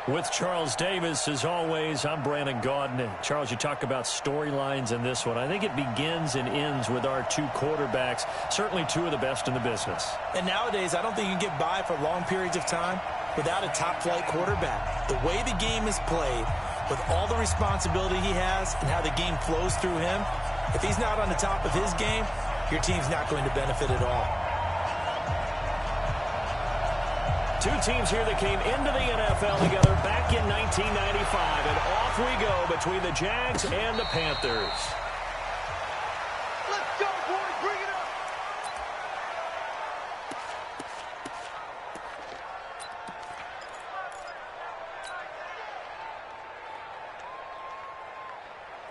With Charles Davis, as always, I'm Brandon Gaudin. Charles, you talk about storylines in this one. I think it begins and ends with our two quarterbacks, certainly two of the best in the business. And nowadays, I don't think you can get by for long periods of time without a top-flight quarterback. The way the game is played, with all the responsibility he has and how the game flows through him, if he's not on the top of his game, your team's not going to benefit at all. Two teams here that came into the NFL together back in 1995, and off we go between the Jags and the Panthers. Let's go, boys. Bring it up.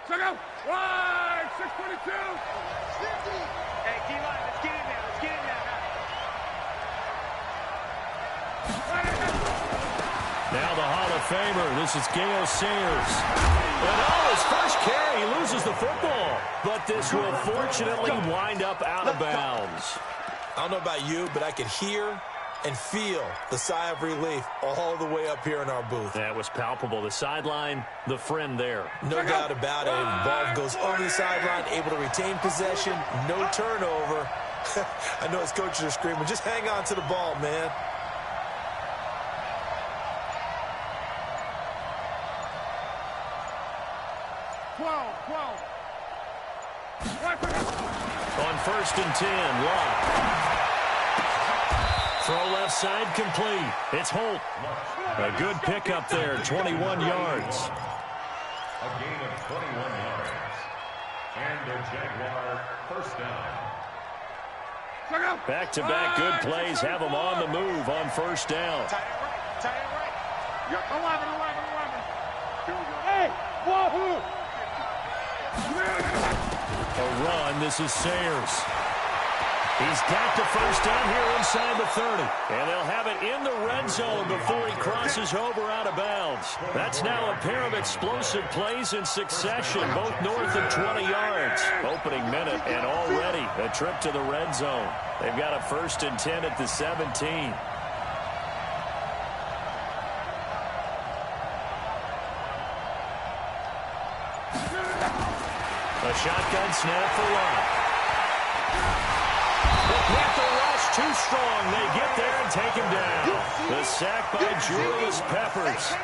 Check out. Wide, 622. 50. Hey, D-line, let's get in there. Let's get in there. Now the Hall of Famer, this is Gale Sayers. And his first carry, he loses the football. But this will fortunately wind up out of bounds. I don't know about you, but I could hear and feel the sigh of relief all the way up here in our booth. That was palpable. The sideline, the friend there. No doubt about it. The ball goes over the sideline, able to retain possession, no turnover. I know his coaches are screaming, just hang on to the ball, man. On 1st and 10, Locke. Throw left side complete. It's Holt. A good pickup there, 21 yards. A gain of 21 yards. And the Jaguar first down. Back-to-back good plays have them on the move on 1st down. Tight end right. Tight end right. Yep, 11. Here we go. Hey, wahoo! A run. This is Sayers. He's got the first down here inside the 30. And they'll have it in the red zone before he crosses over out of bounds. That's now a pair of explosive plays in succession, both north of 20 yards. Opening minute, and already a trip to the red zone. They've got a 1st and 10 at the 17. A shotgun snap for Locke. The Panther rush too strong. They get there and take him down. The sack by Julius Peppers.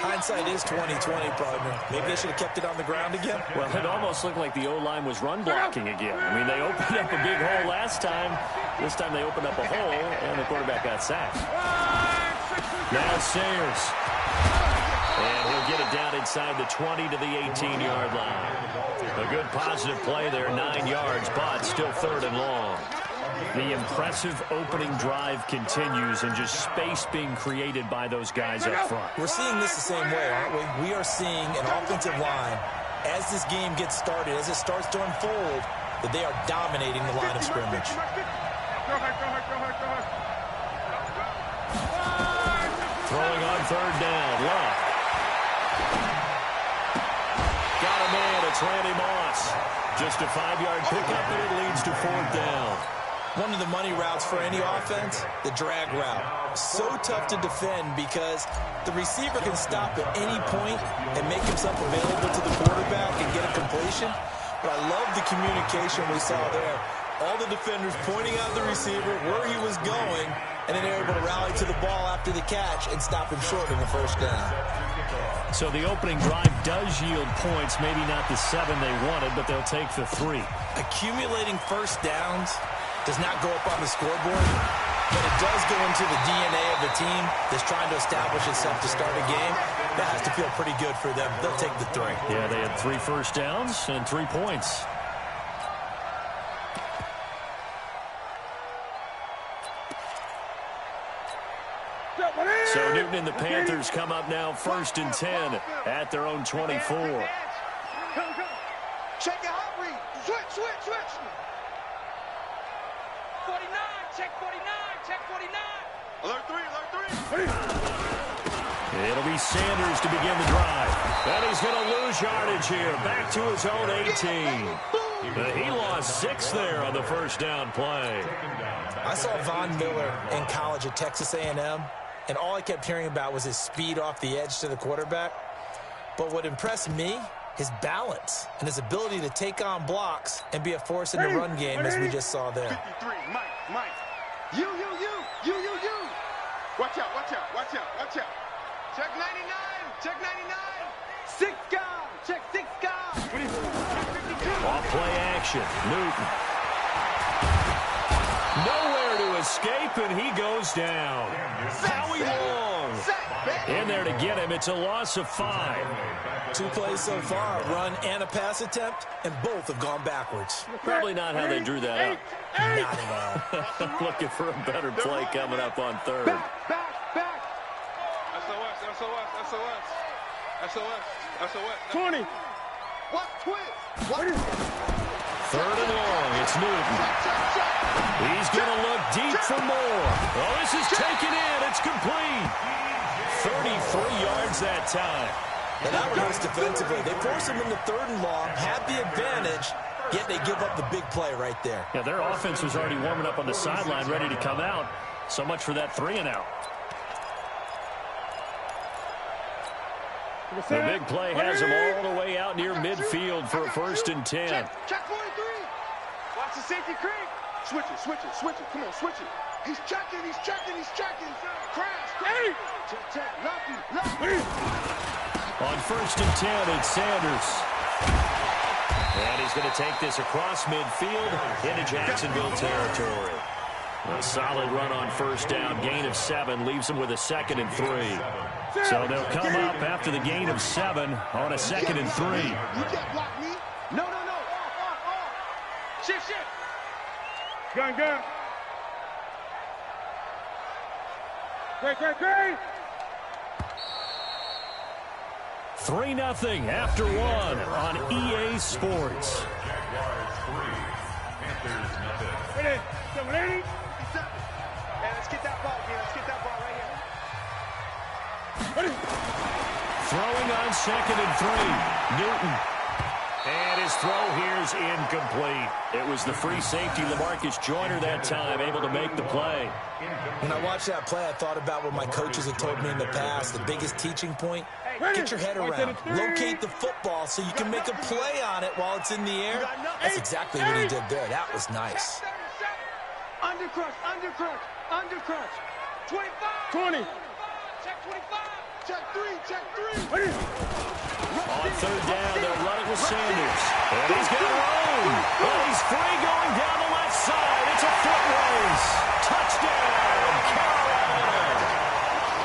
Hindsight is 20/20, partner. Maybe they should have kept it on the ground again. Well, it almost looked like the O-line was run blocking again. I mean, they opened up a big hole last time. This time they opened up a hole, and the quarterback got sacked. Now Sayers. And he'll get it down inside the 20 to the 18-yard line. A good positive play there, 9 yards, but still 3rd and long. The impressive opening drive continues, and just space being created by those guys up front. We're seeing this the same way, aren't we? We are seeing an offensive line, as this game gets started, as it starts to unfold, that they are dominating the line of scrimmage. Throwing on 3rd down, Locke. Got a man, it's Randy Moss. Just a 5-yard pickup, and it leads to 4th down. One of the money routes for any offense, the drag route. So tough to defend because the receiver can stop at any point and make himself available to the quarterback and get a completion. But I love the communication we saw there. All the defenders pointing out the receiver, where he was going, and then they're able to rally to the ball after the catch and stop him short in the 1st down. So the opening drive does yield points, maybe not the 7 they wanted, but they'll take the 3. Accumulating 1st downs does not go up on the scoreboard, but it does go into the DNA of the team that's trying to establish itself to start a game. That has to feel pretty good for them. They'll take the 3. Yeah, they had 3 first downs and 3 points. So Newton and the Panthers come up now 1st and 10 at their own 24. Check your hot read. Switch. 49, check 49, check 49. Alert 3. It'll be Sanders to begin the drive. And he's going to lose yardage here. Back to his own 18. He lost 6 there on the 1st down play. I saw Von Miller in college at Texas A&M, and all I kept hearing about was his speed off the edge to the quarterback. But what impressed me, his balance and his ability to take on blocks and be a force in the run game, as we just saw there. 53, Mike. You. Watch out. Check 99. 6 guard. Check 6 guard. Off play action. Newton. Nowhere to escape, and he goes down. Howie Long in there to get him. It's a loss of 5. 2 plays so far, a run and a pass attempt, and both have gone backwards. Probably not how they drew that up. Not at all. Looking for a better play coming up on third. Back. SOS. 20. What? Twist. Third and long. It's Newton. He's going to look deep for more. Oh, this is taken in. It's complete. 33 yards that time. And that was nice defensively. They forced him into 3rd and long, had the advantage, yet they give up the big play right there. Yeah, their offense was already warming up on the sideline, ready to come out. So much for that 3 and out. The big play has him all the way out near midfield for a 1st and 10. Check 43. Watch the safety creep. Switch it. Come on, switch it. He's checking. Crash. Check. Lucky. On 1st and 10, it's Sanders. And he's going to take this across midfield into Jacksonville territory. A solid run on 1st down. Gain of 7 leaves him with a 2nd and 3. So they'll come up after the gain of 7 on a 2nd and 3. You can't block me. No. Off. Shift. Gun. Great. 3-0 after 1 on EA Sports. Ready? 780. Hey, let's get that ball, man. Let's get that ball right here. Ready? Throwing on 2nd and 3. Newton. And his throw here is incomplete. It was the free safety, LaMarcus Joyner, that time, able to make the play. When I watched that play, I thought about what my coaches had told me in the past. The biggest teaching point, get your head around. Locate the football so you can make a play on it while it's in the air. That's exactly what he did there. That was nice. Undercrush. 25. 20. Check 25. Check 3. Ready? On 3rd down, they'll run it with Sanders. And he's going to roll. Well, he's free going down the left side. It's a foot race. Touchdown, Carolina.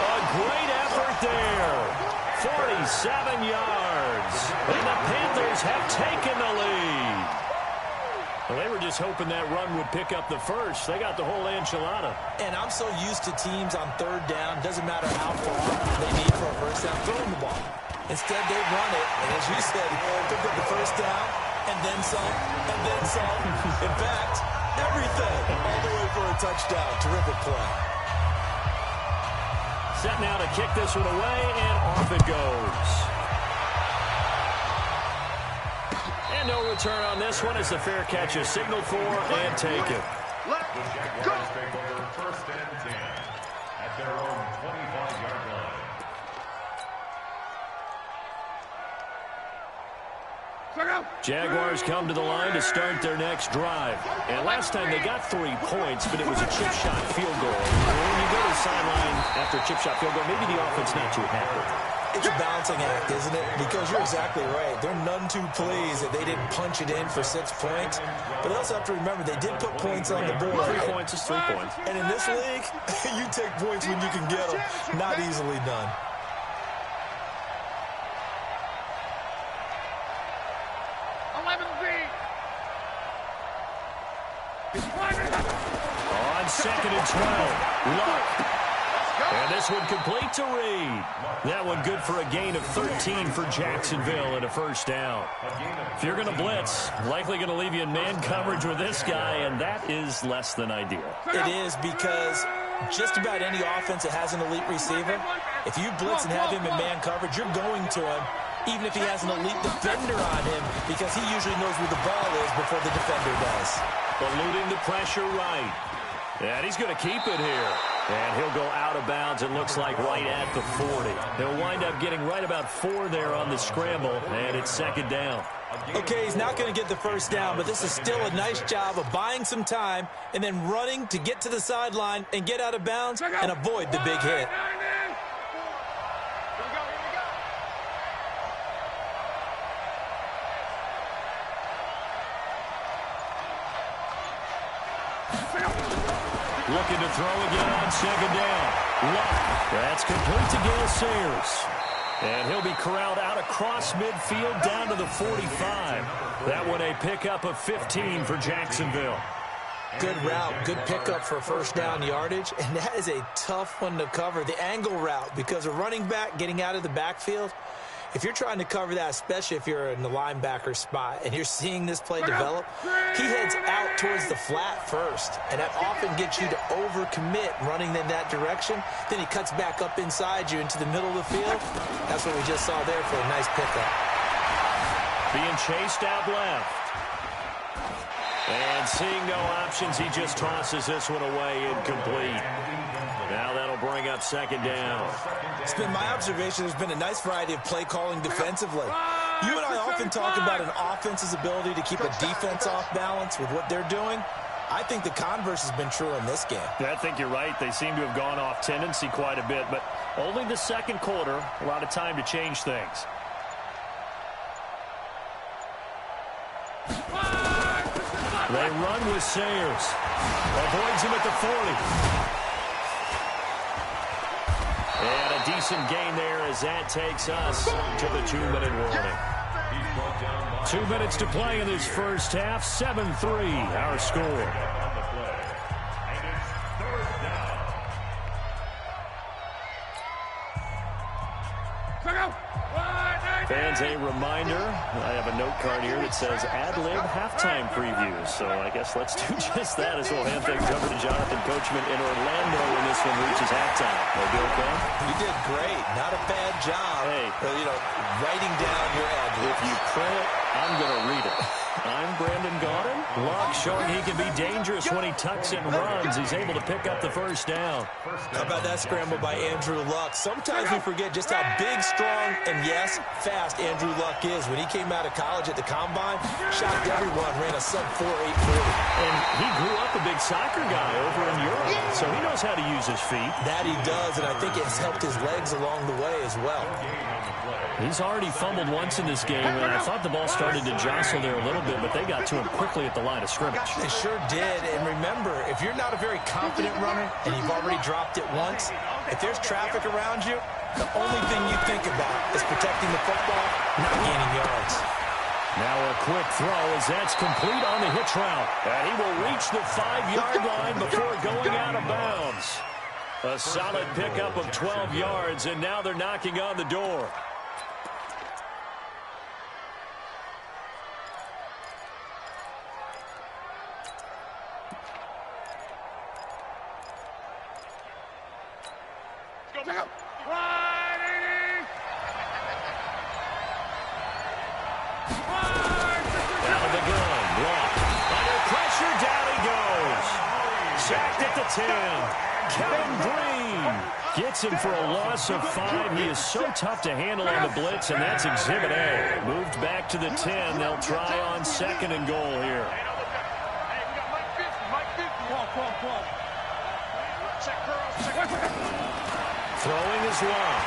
A great effort there. 47 yards. And the Panthers have taken the lead. Well, they were just hoping that run would pick up the first. They got the whole enchilada. And I'm so used to teams on 3rd down, doesn't matter how far they need for a 1st down, throw them the ball. Instead, they run it, and as you said, pick up the 1st down, and then some. In fact, everything all the way for a touchdown. Terrific play. Set now to kick this one away, and off it goes. And no return on this one as the fair catch is signaled for and taken. The Jaguars take over 1st and 10 at their own 25-yard line. Jaguars come to the line to start their next drive. And last time they got 3 points, but it was a chip shot field goal. When you go to the sideline after a chip shot field goal, maybe the offense not too happy. It's a balancing act, isn't it? Because you're exactly right. They're none too pleased that they didn't punch it in for 6 points. But they also have to remember they did put points on the board. 3 points is 3 points. And in this league, you take points when you can get them. Not easily done. On 2nd and 12, Luck. And this one complete to Reed. That one good for a gain of 13 for Jacksonville and a 1st down. If you're going to blitz, likely going to leave you in man coverage with this guy, and that is less than ideal. It is, because just about any offense that has an elite receiver, if you blitz and have him in man coverage, you're going to him, even if he has an elite defender on him, because he usually knows where the ball is before the defender does. Eluding the pressure right. And he's going to keep it here. And he'll go out of bounds, it looks like, right at the 40. He'll wind up getting right about 4 there on the scramble, and it's second down. Okay, he's not going to get the first down, but this is still a nice job of buying some time and then running to get to the sideline and get out of bounds and avoid the big hit. Looking to throw again on second down. Luck. That's complete to Gale Sayers. And he'll be corralled out across midfield down to the 45. That one a pickup of 15 for Jacksonville. Good route, good pickup for first down yardage, and that is a tough one to cover, the angle route, because a running back getting out of the backfield, if you're trying to cover that, especially if you're in the linebacker spot and you're seeing this play develop, he heads out towards the flat first, and that often gets you to overcommit running in that direction. Then he cuts back up inside you into the middle of the field. That's what we just saw there for a nice pickup. Being chased out left. And seeing no options, he just tosses this one away incomplete. Now that'll bring up second down. It's been my observation there's been a nice variety of play calling defensively. You and I often talk about an offense's ability to keep a defense off balance with what they're doing. I think the converse has been true in this game. I think you're right. They seem to have gone off tendency quite a bit, but only the second quarter, a lot of time to change things. They run with Sayers. Avoids him at the 40. And a decent gain there as that takes us to the 2-minute warning. 2 minutes to play in this first half. 7-3 our score. Fans, a reminder, I have a note card here that says ad-lib halftime previews. So I guess let's do just that as we'll hand things over to Jonathan Coachman in Orlando when this one reaches halftime. Will be okay? You did great. Not a bad job. Hey. Writing down your ad-lib. If you print it, I'm going to read it. I'm Brandon Gaudin. Luck showing he can be dangerous when he tucks and runs. He's able to pick up the first down. How about that scramble by Andrew Luck? Sometimes we forget just how big, strong, and yes, fast Andrew Luck is. When he came out of college at the Combine, shocked everyone, ran a sub-4.840. And he grew up a big soccer guy over in Europe, so he knows how to use his feet. That he does, and I think it's helped his legs along the way as well. He's already fumbled once in this game, and I thought the ball started to jostle there a little bit, but they got to him quickly at the line of scrimmage. They sure did, and remember, if you're not a very confident runner and you've already dropped it once, if there's traffic around you, the only thing you think about is protecting the football, not gaining yards. Now a quick throw as that's complete on the hitch route. And he will reach the 5-yard line before going out of bounds. A solid pickup of 12 yards, and now they're knocking on the door. Sacked at the 10. Kevin Green gets him for a loss of 5. He is so tough to handle on the blitz, and that's Exhibit A. Moved back to the 10. They'll try on second and goal here. Throwing is Luck.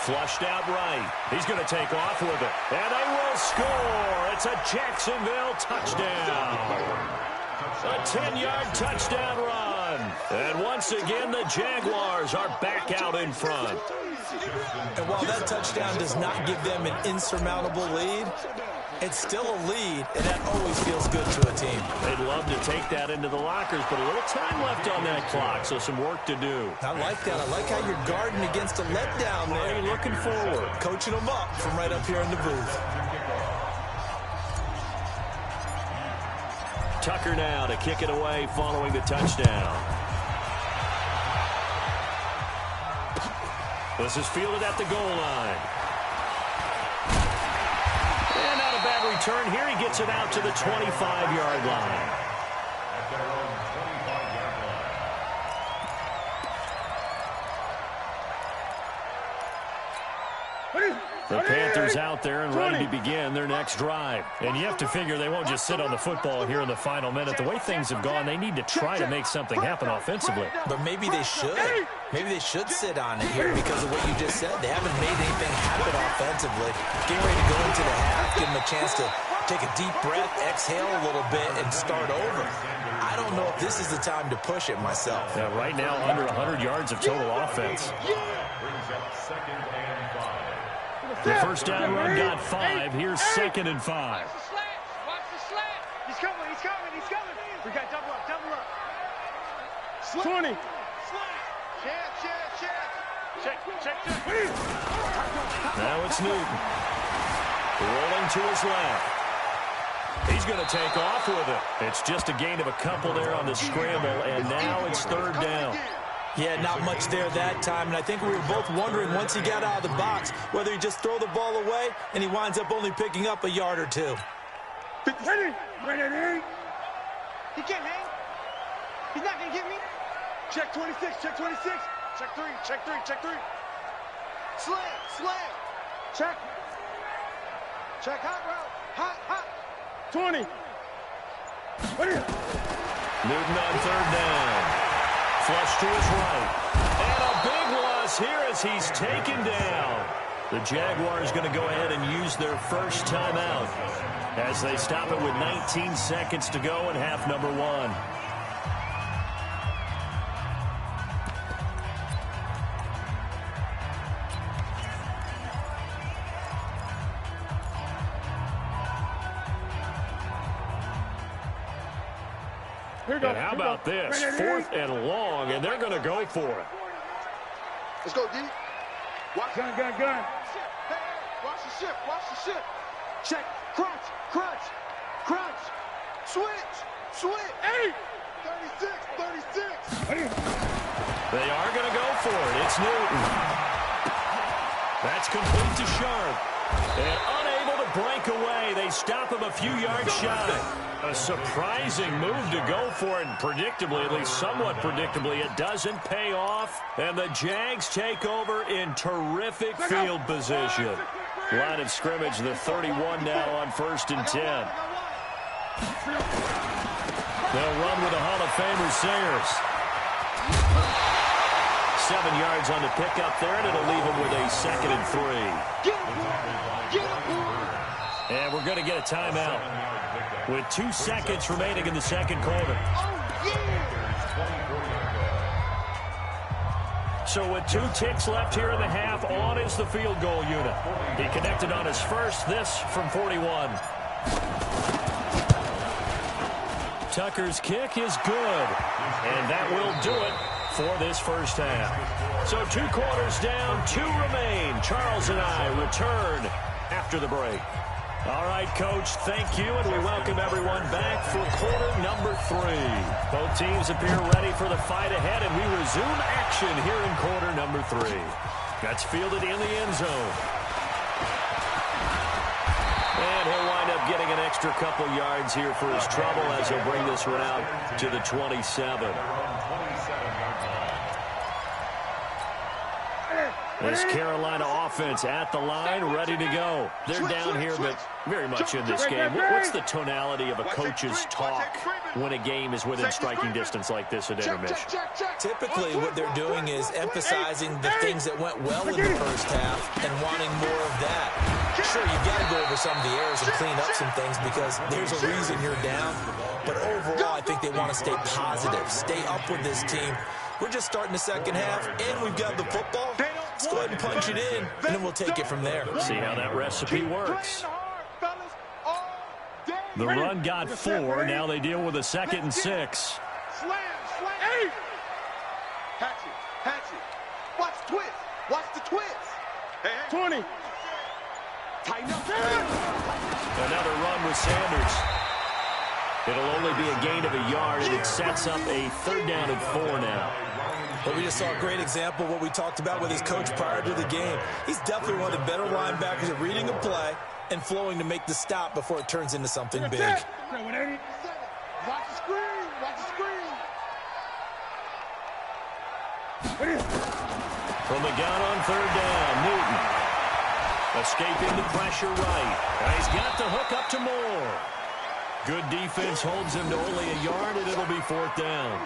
Flushed out right. He's going to take off with it. And they will score. It's a Jacksonville touchdown. A 10-yard touchdown run. And once again, the Jaguars are back out in front. And while that touchdown does not give them an insurmountable lead, it's still a lead, and that always feels good to a team. They'd love to take that into the lockers, but a little time left on that clock, so some work to do. I like that. I like how you're guarding against a letdown there. Looking forward. Coaching them up from right up here in the booth. Tucker now to kick it away following the touchdown. This is fielded at the goal line. And not a bad return here. He gets it out to the 25-yard line. The Panthers out there and ready to begin their next drive. And you have to figure they won't just sit on the football here in the final minute. The way things have gone, they need to try to make something happen offensively. But maybe they should. Maybe they should sit on it here because of what you just said. They haven't made anything happen offensively. Getting ready to go into the half, give them a chance to take a deep breath, exhale a little bit, and start over. I don't know if this is the time to push it myself. Yeah, right now, under 100 yards of total offense. Brings up 2nd and 5. The first down run got 5. Here's 2nd and 5. Watch the slant. Watch the slant. He's coming. He's coming. He's coming. We got double up. Double up. 20. Slant. Check. Now it's Newton. Rolling to his left. He's going to take off with it. It's just a gain of a couple there on the scramble, and now it's 3rd down. Yeah, not much there that time, and I think we were both wondering once he got out of the box whether he just throw the ball away and he winds up only picking up a yard or two. Ready. He can't hang. He's not going to get me. Check 26. Check 26. Check 3. Check 3. Check 3. Slam. Check. Check hot route. Hot. 20. Newton on 3rd down. Flush to his right. And a big loss here as he's taken down. The Jaguars going to go ahead and use their first timeout as they stop it with 19 seconds to go in half number 1. And how about this? 4th and long, and they're going to go for it. Let's go, D. Watch. Gun. Hey, watch the ship. Check. Crunch. Switch. 36. They are going to go for it. It's Newton. That's complete to Sharp. And unable to break away. They stop him a few yards shy. A surprising move to go for it. And predictably, at least somewhat predictably, it doesn't pay off. And the Jags take over in terrific field position. Line of scrimmage, the 31 now on 1st and 10. They'll run with the Hall of Famer Sayers. 7 yards on the pickup there, and it'll leave him with a 2nd and 3. And we're going to get a timeout with 2 seconds remaining in the 2nd quarter. So with 2 ticks left here in the half, on is the field goal unit. He connected on his first, this from 41. Tucker's kick is good, and that will do it for this first half. So 2 quarters down, 2 remain. Charles and I return after the break. All right, Coach, thank you, and we welcome everyone back for quarter number 3. Both teams appear ready for the fight ahead, and we resume action here in quarter number 3. That's fielded in the end zone. And he'll wind up getting an extra couple yards here for his trouble as he'll bring this one out to the 27. This Carolina offense at the line, ready to go. They're down here, but very much in this game. What's the tonality of a coach's talk when a game is within striking distance like this at intermission? Typically, what they're doing is emphasizing the things that went well in the first half and wanting more of that. Sure, you've got to go over some of the errors and clean up some things because there's a reason you're down. But overall, I think they want to stay positive, stay up with this team. We're just starting the second half, and we've got the football. Let's go ahead and punch it in, and then we'll take it from there. See how that recipe works. The run got 4. Now they deal with a 2nd and 6. Slam. Hey! Hatchet. Watch the twist. Watch the twist. Hey. 20. Tighten up. Another run with Sanders. It'll only be a gain of a yard, and it sets up a 3rd down and 4 now. But we just saw a great example of what we talked about with his coach prior to the game. He's definitely one of the better linebackers at reading a play and flowing to make the stop before it turns into something big. Watch the screen. From the gun on 3rd down, Newton. Escaping the pressure right. And he's got the hook up to Moore. Good defense holds him to only a yard, and it'll be 4th down.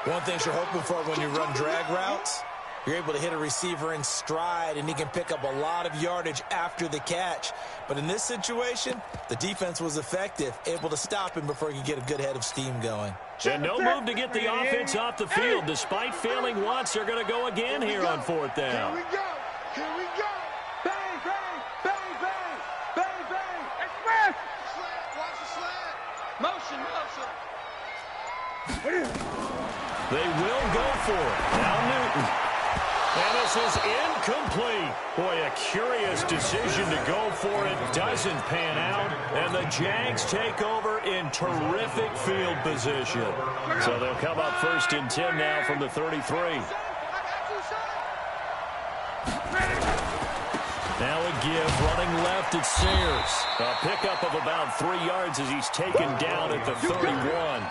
One thing you're hoping for when you run drag routes, you're able to hit a receiver in stride, and he can pick up a lot of yardage after the catch. But in this situation, the defense was effective, able to stop him before he could get a good head of steam going. And no move to get the offense off the field. Despite failing once, they're going to go again here on 4th down. Here we go. Here we go. Bang, bang, bang, bang, bang, bang. Express. Slant. Watch the slant. Motion, motion. They will go for it. Now Newton. And this is incomplete. Boy, a curious decision to go for it. Doesn't pan out. And the Jags take over in terrific field position. So they'll come up 1st and 10 now from the 33. Now a give, running left, it's Sayers. A pickup of about 3 yards as he's taken down at the 31.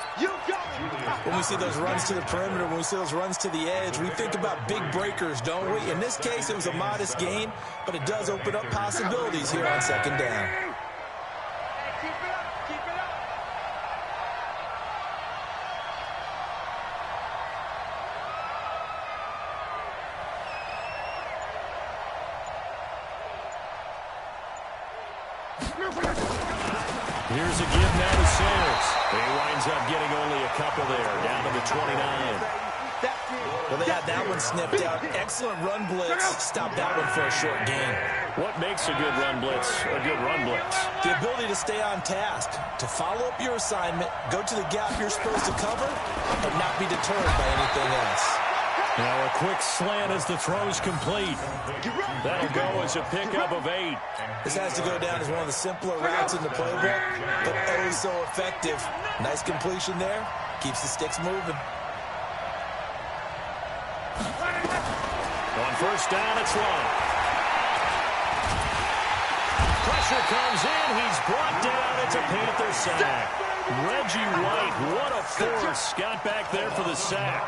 When we see those runs to the perimeter, when we see those runs to the edge, we think about big breakers, don't we? In this case, it was a modest gain, but it does open up possibilities here on 2nd down. Keep it up, keep it up. Here's a give now to Sayers. He winds up getting only a couple there, down to the 29. Well, they had that one snipped out. Excellent run blitz. Stop that one for a short gain. What makes a good run blitz a good run blitz? The ability to stay on task, to follow up your assignment, go to the gap you're supposed to cover, and not be deterred by anything else. Now a quick slant as the throw's complete. That'll go as a pickup of 8. This has to go down as one of the simpler routes in the playbook, but oh so effective. Nice completion there. Keeps the sticks moving. On 1st down, it's long. Pressure comes in. He's brought down. It's a Panther sack. Reggie White, what a force. Got back there for the sack.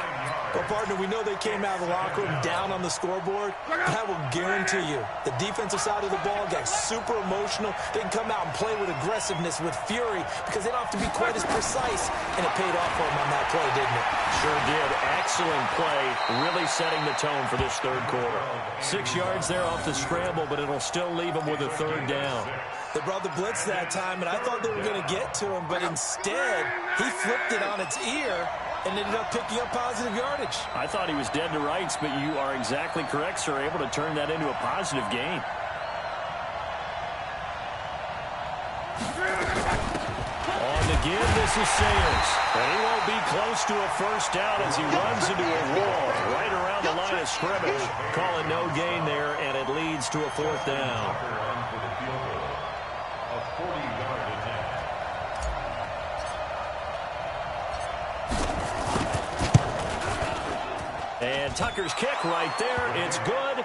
Well, partner, we know they came out of the locker room down on the scoreboard. I will guarantee you, the defensive side of the ball got super emotional. They can come out and play with aggressiveness, with fury, because they don't have to be quite as precise. And it paid off for them on that play, didn't it? Sure did. Excellent play, really setting the tone for this 3rd quarter. 6 yards there off the scramble, but it'll still leave him with a 3rd down. They brought the blitz that time, and I thought they were going to get to him, but instead, he flipped it on its ear and ended up picking up positive yardage. I thought he was dead to rights, but you are exactly correct, sir, able to turn that into a positive gain. On the give, this is Sayers. And he won't be close to a 1st down as he runs into a wall right around the line of scrimmage. Calling no gain there, and it leads to a 4th down. And Tucker's kick right there. It's good.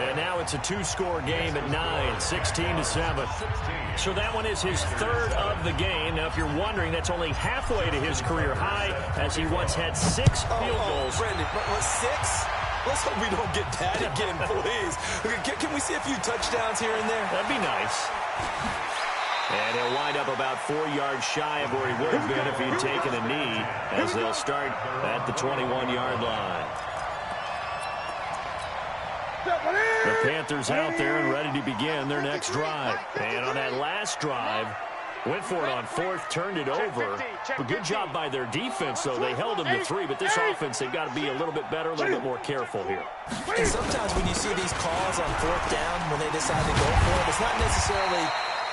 And now it's a 2-score game at 9, 16-7. So that one is his 3rd of the game. Now, if you're wondering, that's only halfway to his career high, as he once had 6 field goals. Brendan, was 6? Let's hope we don't get that again, please. Can we see a few touchdowns here and there? That'd be nice. And he'll wind up about 4 yards shy of where he would have been if he'd taken a knee, as they'll start at the 21-yard line. The Panthers out there and ready to begin their next drive. And on that last drive, went for it on 4th, turned it over. But good job by their defense, though. They held them to 3, but this offense, they've got to be a little bit better, a little bit more careful here. And sometimes when you see these calls on 4th down, when they decide to go for it, it's not necessarily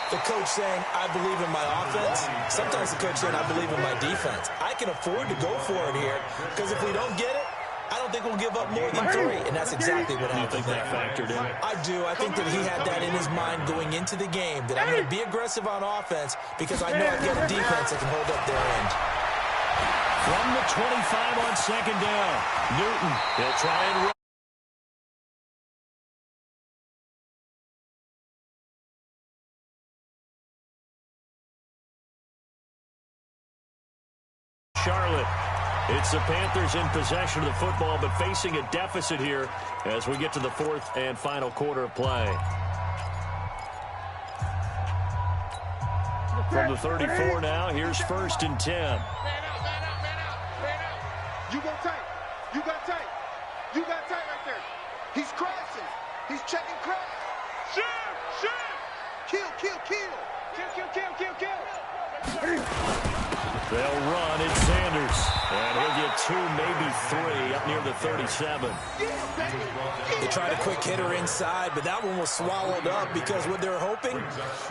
the coach saying, I believe in my offense. Sometimes the coach saying, I believe in my defense. I can afford to go for it here, because if we don't get it, I don't think we'll give up more than 3, and that's exactly what happened. You think that factored in? I do. I think that he had that in his mind going into the game, that I'm going to be aggressive on offense because I know I've got a defense that can hold up their end. From the 25 on 2nd down, Newton, he'll try and run. Charlotte. It's the Panthers in possession of the football, but facing a deficit here as we get to the 4th and final quarter of play. From the 34 now, here's 1st and 10. Man out, man out, man out, man out. You go tight. You got tight. You got tight right there. He's crashing. He's checking crash. Shoot! Kill. They'll run. It's Sanders. And he'll get 2, maybe 3 up near the 37. They tried a quick hitter inside, but that one was swallowed up because what they're hoping,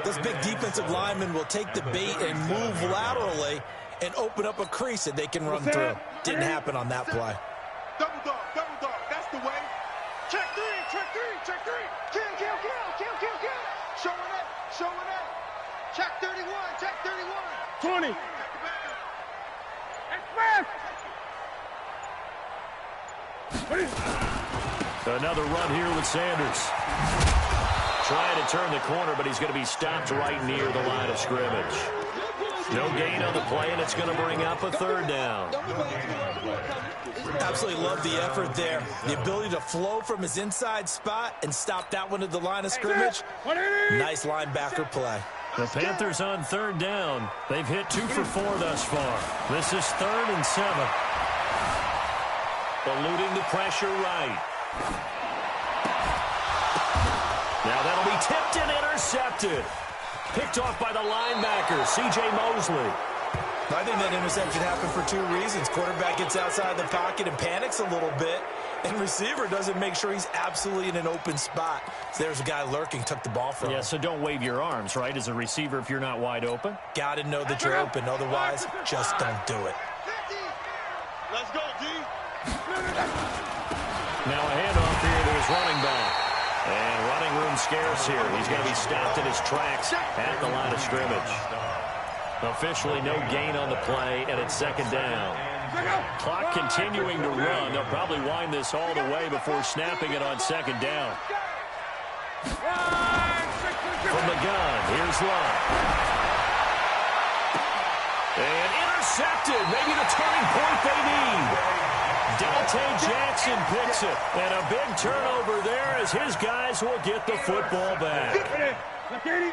those big defensive linemen will take the bait and move laterally and open up a crease that they can run through. Didn't happen on that play. Double dog. That's the way. Check three. Kill. Showing up. Check 31. 20. Another run here with Sanders. Trying to turn the corner, but he's going to be stopped right near the line of scrimmage. No gain on the play, and it's going to bring up a 3rd down. Absolutely love the effort there. The ability to flow from his inside spot and stop that one at the line of scrimmage. Nice linebacker play. The Panthers on 3rd down. They've hit 2 for 4 thus far. This is 3rd and 7. Eluding the pressure right. Now that'll be tipped and intercepted. Picked off by the linebacker, C.J. Mosley. I think that interception happened for 2 reasons. Quarterback gets outside the pocket and panics a little bit, and receiver doesn't make sure he's absolutely in an open spot. So there's a guy lurking, took the ball from him. Yeah, so don't wave your arms, right, as a receiver if you're not wide open. Got to know that you're open. Otherwise, just don't do it. Let's go, D. Now a handoff here to his running back. And running room scarce here. He's going to be stopped in his tracks at the line of scrimmage. Officially no gain on the play, and it's 2nd down. Clock continuing to run. They'll probably wind this all the way before snapping it on 2nd down. From the gun, here's Love. And intercepted. Maybe the turning point they need. Dante Jackson picks it. And a big turnover there as his guys will get the football back.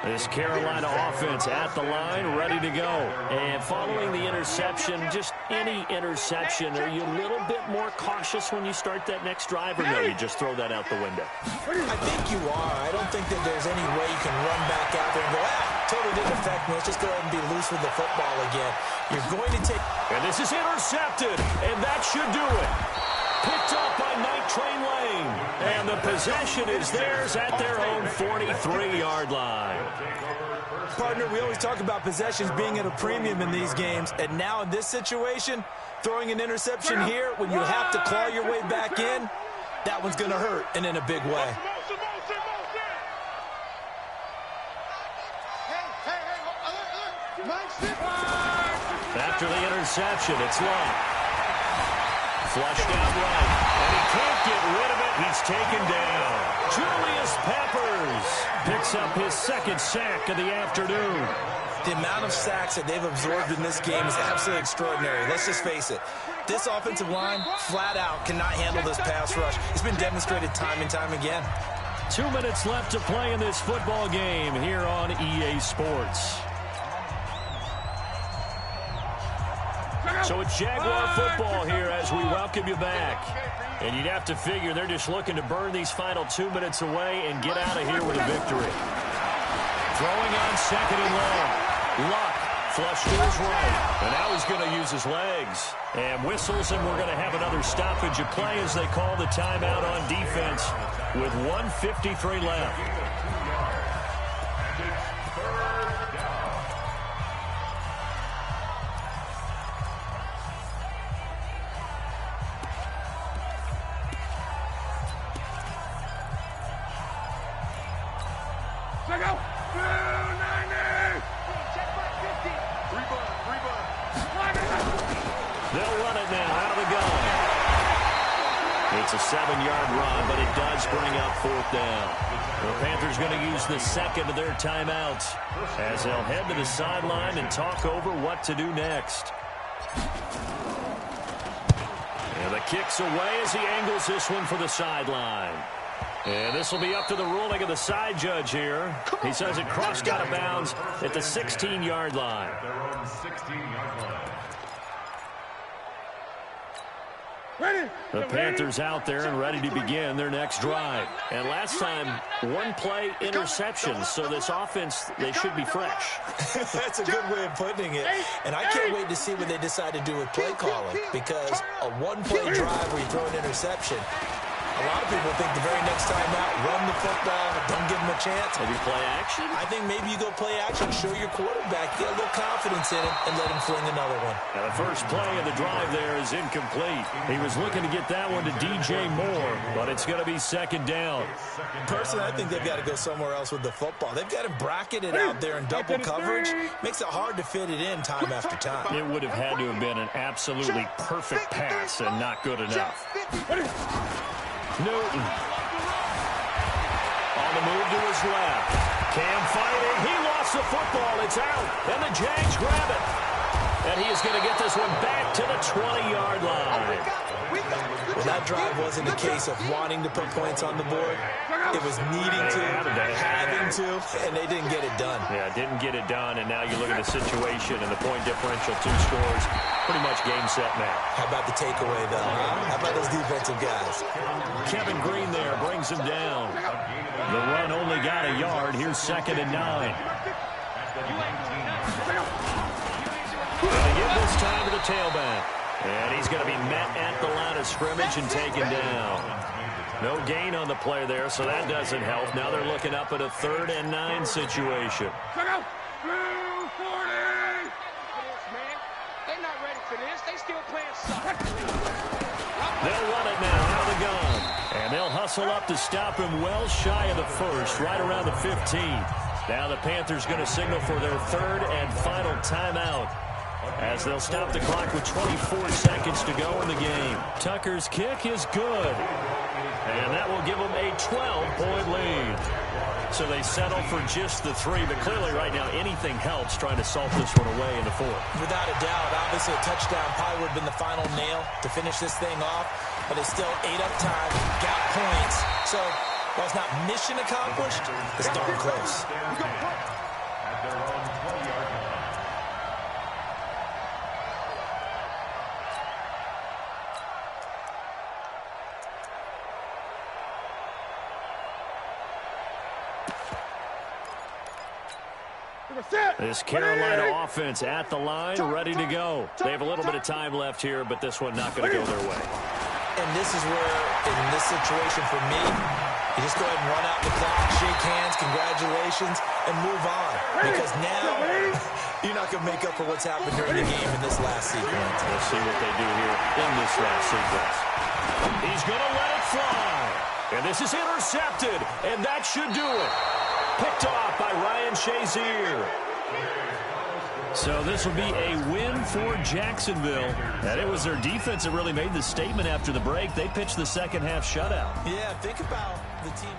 This Carolina offense at the line, ready to go. And following the interception, just any interception, are you a little bit more cautious when you start that next drive, or no, you just throw that out the window? I think you are. I don't think that there's any way you can run back out there and go, totally didn't affect me. Let's just go ahead and be loose with the football again. You're going to take... And this is intercepted, and that should do it. Picked up by Night Train Lane. And the possession is theirs at their own 43-yard line. Partner, we always talk about possessions being at a premium in these games. And now in this situation, throwing an interception here when you have to claw your way back in, that one's going to hurt, and in a big way. After the interception, it's Love. Flushed out right, and he can't get rid of it. He's taken down. Julius Peppers picks up his 2nd sack of the afternoon. The amount of sacks that they've absorbed in this game is absolutely extraordinary. Let's just face it. This offensive line, flat out, cannot handle this pass rush. It's been demonstrated time and time again. 2 minutes left to play in this football game here on EA Sports. So it's Jaguar football here as we welcome you back. And you'd have to figure they're just looking to burn these final 2 minutes away and get out of here with a victory. Throwing on 2nd and long. Luck flushed to his right. And now he's going to use his legs. And whistles, and we're going to have another stoppage of play as they call the timeout on defense with 1:53 left. They'll run it now out of the gun. It's a 7-yard run, but it does bring up 4th down. The Panthers going to use the 2nd of their timeouts as they'll head to the sideline and talk over what to do next. And the kick's away as he angles this one for the sideline. And this will be up to the ruling of the side judge here. He says it crossed out of bounds at the 16-yard line. Their own 16-yard line. The Panthers out there and ready to begin their next drive. And last time, one play interception, so this offense, they should be fresh. That's a good way of putting it. And I can't wait to see what they decide to do with play calling, because a one-play drive where you throw an interception, a lot of people think the very next time out, run the football, don't give them a chance. Maybe play action? I think maybe you go play action, show your quarterback, get a little confidence in him, and let him fling another one. Now the first play of the drive there is incomplete. He was looking to get that one to DJ Moore, but it's going to be second down. Personally, I think they've got to go somewhere else with the football. They've got him bracketed out there in double coverage. Makes it hard to fit it in time after time. It would have had to have been an absolutely perfect pass and not good enough. Newton on the move to his left. Cam fighting. He lost the football. It's out. And the Jags grab it. And he is going to get this one back to the 20-yard line. Well, that drive wasn't a case of wanting to put points on the board. It was needing to, having to, and they didn't get it done. Yeah, didn't get it done, and now you look at the situation and the point differential, 2 scores, pretty much game, set, match. How about the takeaway, though? Huh? How about those defensive guys? Kevin Green there brings him down. The run only got a yard. Here's 2nd and 9. Going to give this time to the tailback. And he's going to be met at the line of scrimmage and taken down. No gain on the play there, so that doesn't help. Now they're looking up at a 3rd and 9 situation. They're not ready for this. They still playing suck. They'll run it now out of the gun. And they'll hustle up to stop him well shy of the 1st, right around the 15. Now the Panthers going to signal for their 3rd and final timeout, as they'll stop the clock with 24 seconds to go in the game. Tucker's kick is good, and that will give them a 12-point lead. So they settle for just the 3, but clearly right now anything helps trying to salt this one away in the 4th. Without a doubt, obviously a touchdown probably would have been the final nail to finish this thing off, but it's still 8 up time, got points. So while it's not mission accomplished, it's darn close. At their own 20-yard line. This Carolina offense at the line, ready to go. They have a little bit of time left here, but this one not going to go their way. And this is where, in this situation for me, you just go ahead and run out the clock, shake hands, congratulations, and move on. Because now, you're not going to make up for what's happened during the game in this last sequence. We'll see what they do here in this last sequence. He's going to let it fly. And this is intercepted, and that should do it. Picked off by Ryan Shazier. So this will be a win for Jacksonville. And it was their defense that really made the statement after the break. They pitched the second half shutout. Yeah, think about the team.